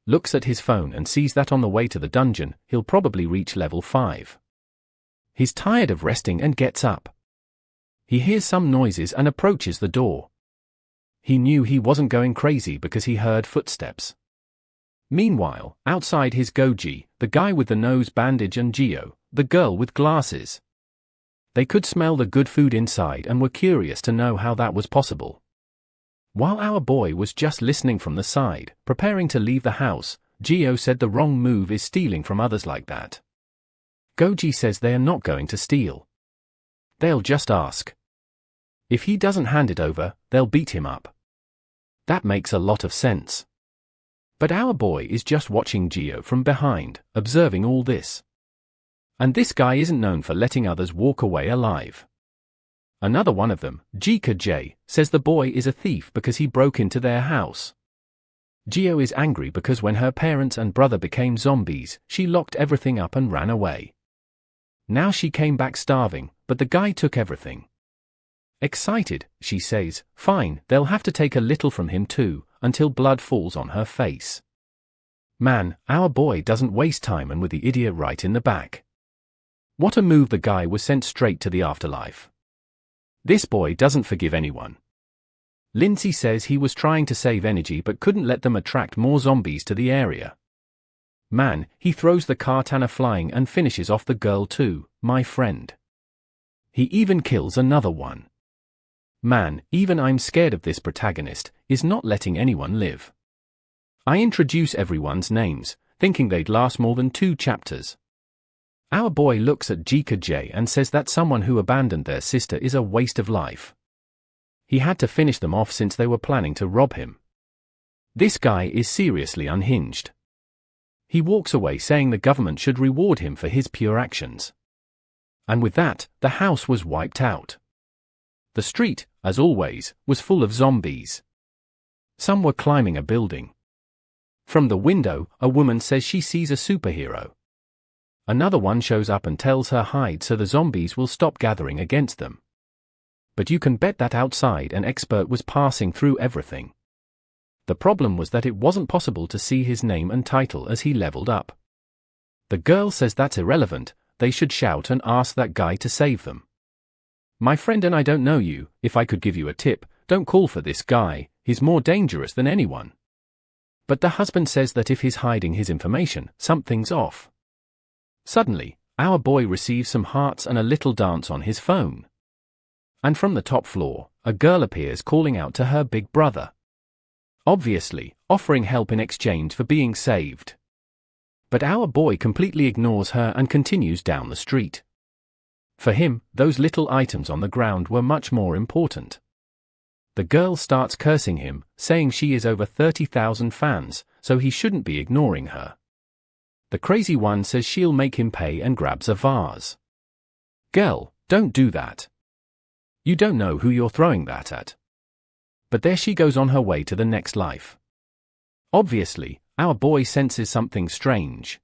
looks at his phone and sees that on the way to the dungeon, he'll probably reach level 5. He's tired of resting and gets up. He hears some noises and approaches the door. He knew he wasn't going crazy because he heard footsteps. Meanwhile, outside his Goji, the guy with the nose bandage and Geo, the girl with glasses. They could smell the good food inside and were curious to know how that was possible. While our boy was just listening from the side, preparing to leave the house, Geo said the wrong move is stealing from others like that. Goji says they are not going to steal. They'll just ask. If he doesn't hand it over, they'll beat him up. That makes a lot of sense. But our boy is just watching Geo from behind, observing all this. And this guy isn't known for letting others walk away alive. Another one of them, Jika J, says the boy is a thief because he broke into their house. Geo is angry because when her parents and brother became zombies, she locked everything up and ran away. Now she came back starving, but the guy took everything. Excited, she says, fine, they'll have to take a little from him too, until blood falls on her face. Man, our boy doesn't waste time, and with the idiot right in the back. What a move. The guy was sent straight to the afterlife. This boy doesn't forgive anyone. Lindsay says he was trying to save energy but couldn't let them attract more zombies to the area. Man, he throws the katana flying and finishes off the girl too, my friend. He even kills another one. Man, even I'm scared of this protagonist, is not letting anyone live. I introduce everyone's names, thinking they'd last more than 2 chapters. Our boy looks at Jika J and says that someone who abandoned their sister is a waste of life. He had to finish them off since they were planning to rob him. This guy is seriously unhinged. He walks away saying the government should reward him for his pure actions. And with that, the house was wiped out. The street, as always, was full of zombies. Some were climbing a building. From the window, a woman says she sees a superhero. Another one shows up and tells her hide so the zombies will stop gathering against them. But you can bet that outside an expert was passing through everything. The problem was that it wasn't possible to see his name and title as he leveled up. The girl says that's irrelevant, they should shout and ask that guy to save them. My friend, and I don't know you, if I could give you a tip, don't call for this guy, he's more dangerous than anyone. But the husband says that if he's hiding his information, something's off. Suddenly, our boy receives some hearts and a little dance on his phone. And from the top floor, a girl appears calling out to her big brother. Obviously, offering help in exchange for being saved. But our boy completely ignores her and continues down the street. For him, those little items on the ground were much more important. The girl starts cursing him, saying she is over 30,000 fans, so he shouldn't be ignoring her. The crazy one says she'll make him pay and grabs a vase. Girl, don't do that. You don't know who you're throwing that at. But there she goes on her way to the next life. Obviously, our boy senses something strange.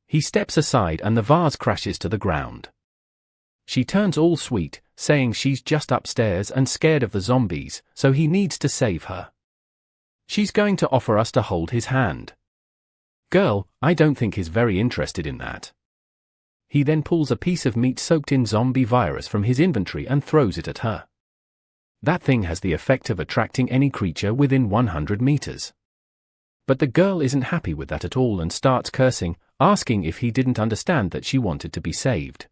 He steps aside and the vase crashes to the ground. She turns all sweet, saying she's just upstairs and scared of the zombies, so he needs to save her. She's going to offer us to hold his hand. Girl, I don't think he's very interested in that. He then pulls a piece of meat soaked in zombie virus from his inventory and throws it at her. That thing has the effect of attracting any creature within 100 meters. But the girl isn't happy with that at all and starts cursing, asking if he didn't understand that she wanted to be saved.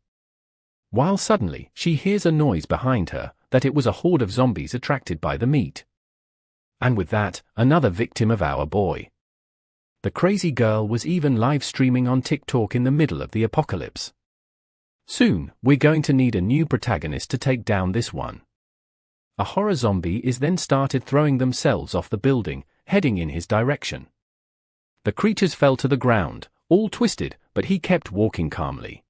While suddenly, she hears a noise behind her, that it was a horde of zombies attracted by the meat. And with that, another victim of our boy. The crazy girl was even live streaming on TikTok in the middle of the apocalypse. Soon, we're going to need a new protagonist to take down this one. A horror zombie is then started throwing themselves off the building, heading in his direction. The creatures fell to the ground, all twisted, but he kept walking calmly.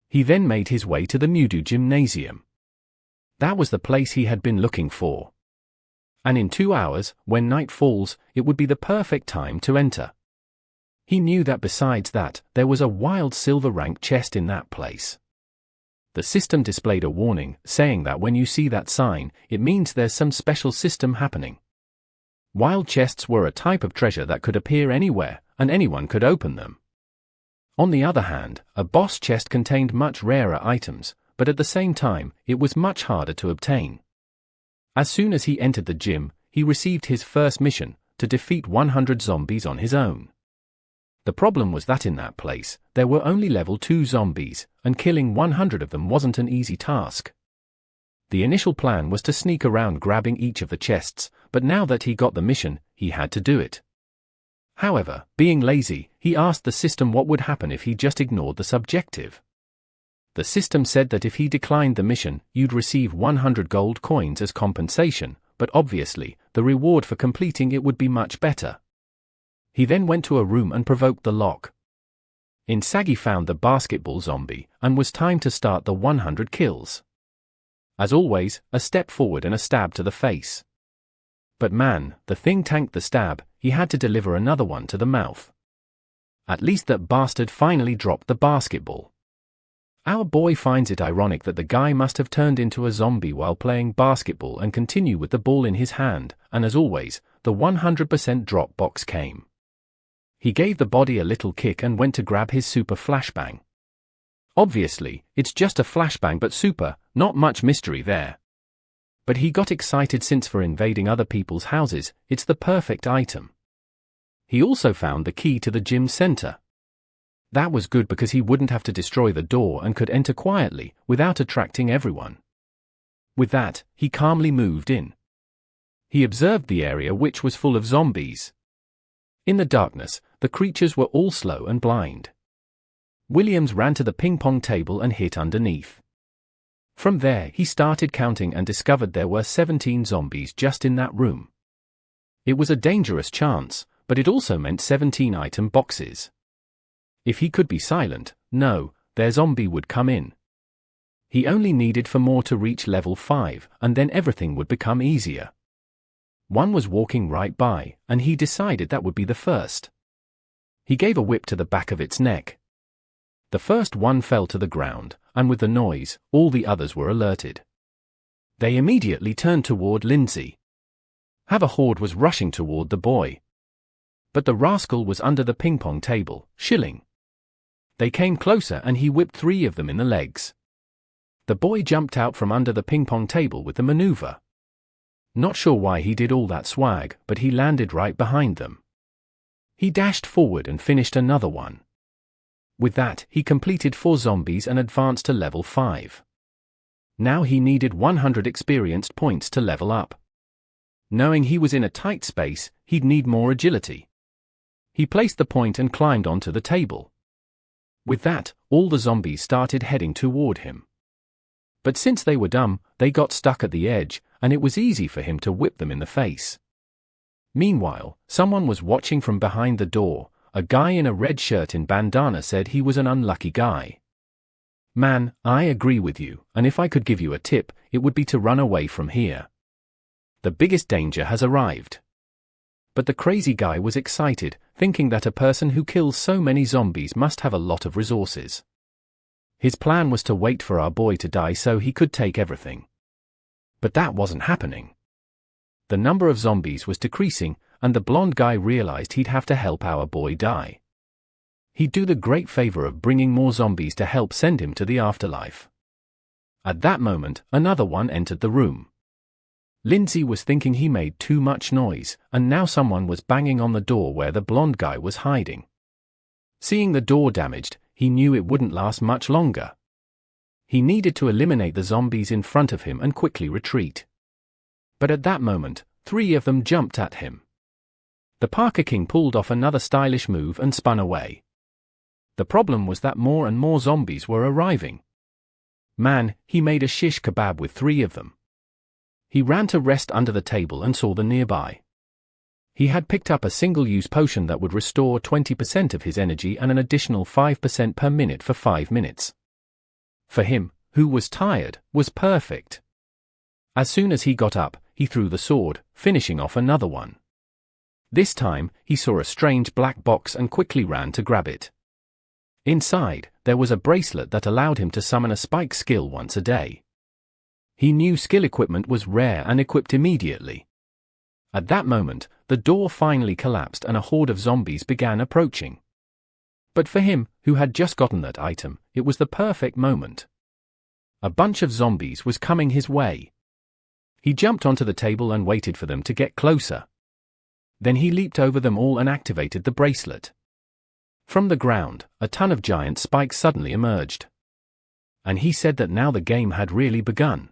He then made his way to the Mudu Gymnasium. That was the place he had been looking for. And in 2 hours, when night falls, it would be the perfect time to enter. He knew that besides that, there was a wild silver rank chest in that place. The system displayed a warning, saying that when you see that sign, it means there's some special system happening. Wild chests were a type of treasure that could appear anywhere, and anyone could open them. On the other hand, a boss chest contained much rarer items, but at the same time, it was much harder to obtain. As soon as he entered the gym, he received his first mission, to defeat 100 zombies on his own. The problem was that in that place, there were only level 2 zombies, and killing 100 of them wasn't an easy task. The initial plan was to sneak around grabbing each of the chests, but now that he got the mission, he had to do it. However, being lazy, he asked the system what would happen if he just ignored the subjective. The system said that if he declined the mission, you'd receive 100 gold coins as compensation, but obviously, the reward for completing it would be much better. He then went to a room and provoked the lock. Inside he found the basketball zombie, and was time to start the 100 kills. As always, a step forward and a stab to the face. But man, the thing tanked the stab, he had to deliver another one to the mouth. At least that bastard finally dropped the basketball. Our boy finds it ironic that the guy must have turned into a zombie while playing basketball and continue with the ball in his hand, and as always, the 100% drop box came. He gave the body a little kick and went to grab his super flashbang. Obviously, it's just a flashbang but super, not much mystery there. But he got excited since for invading other people's houses, it's the perfect item. He also found the key to the gym center. That was good because he wouldn't have to destroy the door and could enter quietly, without attracting everyone. With that, he calmly moved in. He observed the area which was full of zombies. In the darkness, the creatures were all slow and blind. Williams ran to the ping-pong table and hit underneath. From there he started counting and discovered there were 17 zombies just in that room. It was a dangerous chance, but it also meant 17 item boxes. If he could be silent, their zombie would come in. He only needed for more to reach level 5, and then everything would become easier. One was walking right by, and he decided that would be the first. He gave a whip to the back of its neck. The first one fell to the ground, and with the noise, all the others were alerted. They immediately turned toward Lindsay. Haverhorde was rushing toward the boy. But the rascal was under the ping-pong table, shilling. They came closer and he whipped 3 of them in the legs. The boy jumped out from under the ping-pong table with the maneuver. Not sure why he did all that swag, but he landed right behind them. He dashed forward and finished another one. With that, he completed 4 zombies and advanced to level 5. Now he needed 100 experienced points to level up. Knowing he was in a tight space, he'd need more agility. He placed the point and climbed onto the table. With that, all the zombies started heading toward him. But since they were dumb, they got stuck at the edge, and it was easy for him to whip them in the face. Meanwhile, someone was watching from behind the door. A guy in a red shirt and bandana said he was an unlucky guy. Man, I agree with you, and if I could give you a tip, it would be to run away from here. The biggest danger has arrived. But the crazy guy was excited, thinking that a person who kills so many zombies must have a lot of resources. His plan was to wait for our boy to die so he could take everything. But that wasn't happening. The number of zombies was decreasing, and the blonde guy realized he'd have to help our boy die. He'd do the great favor of bringing more zombies to help send him to the afterlife. At that moment, another one entered the room. Lindsay was thinking he made too much noise, and now someone was banging on the door where the blonde guy was hiding. Seeing the door damaged, he knew it wouldn't last much longer. He needed to eliminate the zombies in front of him and quickly retreat. But at that moment, 3 of them jumped at him. The Parker King pulled off another stylish move and spun away. The problem was that more and more zombies were arriving. Man, he made a shish kebab with 3 of them. He ran to rest under the table and saw the nearby. He had picked up a single-use potion that would restore 20% of his energy and an additional 5% per minute for 5 minutes. For him, who was tired, was perfect. As soon as he got up, he threw the sword, finishing off another one. This time, he saw a strange black box and quickly ran to grab it. Inside, there was a bracelet that allowed him to summon a spike skill once a day. He knew skill equipment was rare and equipped immediately. At that moment, the door finally collapsed and a horde of zombies began approaching. But for him, who had just gotten that item, it was the perfect moment. A bunch of zombies was coming his way. He jumped onto the table and waited for them to get closer. Then he leaped over them all and activated the bracelet. From the ground, a ton of giant spikes suddenly emerged. And he said that now the game had really begun.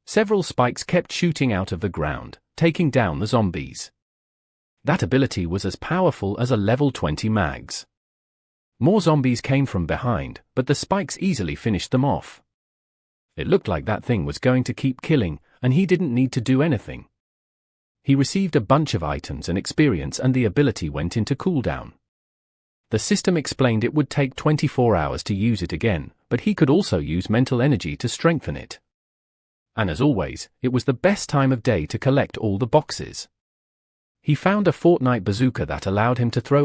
Several spikes kept shooting out of the ground, taking down the zombies. That ability was as powerful as a level 20 mags. More zombies came from behind, but the spikes easily finished them off. It looked like that thing was going to keep killing, and he didn't need to do anything. He received a bunch of items and experience, and the ability went into cooldown. The system explained it would take 24 hours to use it again, but he could also use mental energy to strengthen it. And as always, it was the best time of day to collect all the boxes. He found a Fortnite bazooka that allowed him to throw